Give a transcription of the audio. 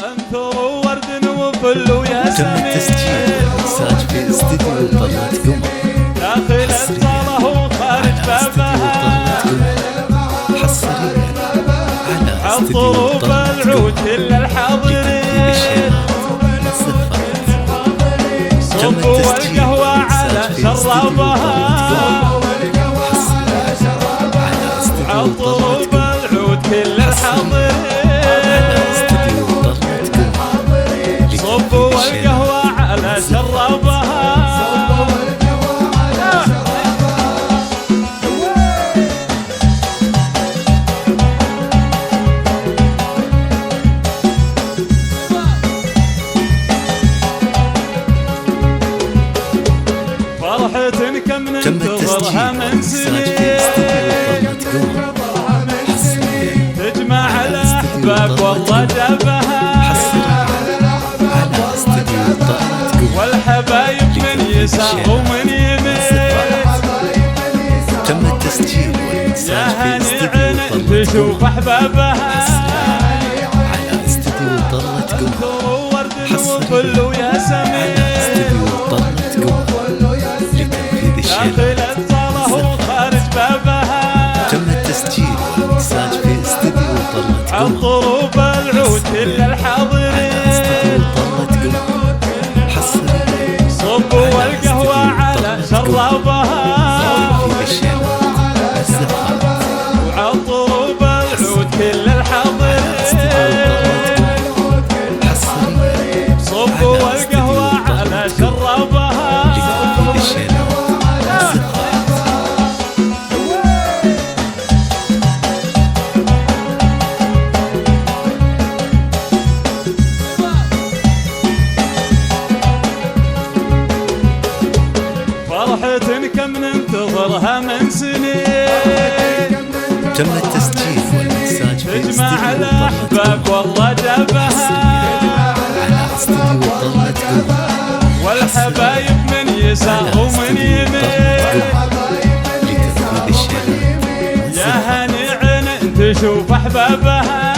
انثر ورد وفل ويا تم التسجيل والإنتاج في استديو طلعت قمر داخل الصالة وخارج بابها حصريا على عالطروف العود كل الحاضرين صبوا القهوة على شرابها عالطروف العود كل الحاضرين صبوا القهوة على شرابها فرحة كم ننتظرها من سنين تجمع الأحباب والله جابها والحبايب من يسار ومن يمين تم التسجيل يا هاني عين تشوف أحبابها على استديو طلعت قمر ورد وفل ويا سمين داخل الصالة وخارج بابها تم التسجيل والإنتاج في استديو طلعت قمر عالطروف العود كل الحاضرين صبوا القهوة على شرابها وعالطروف العود كل الحاضرين صبوا القهوة على شرابها فرحة كم ننتظرها من سنين تم التسجيل والإنتاج في تجمع الأحباب والله جابها على استديو طلعت قمر والحبايب من يسار ومن يمين يا هاني عين تشوف أحبابها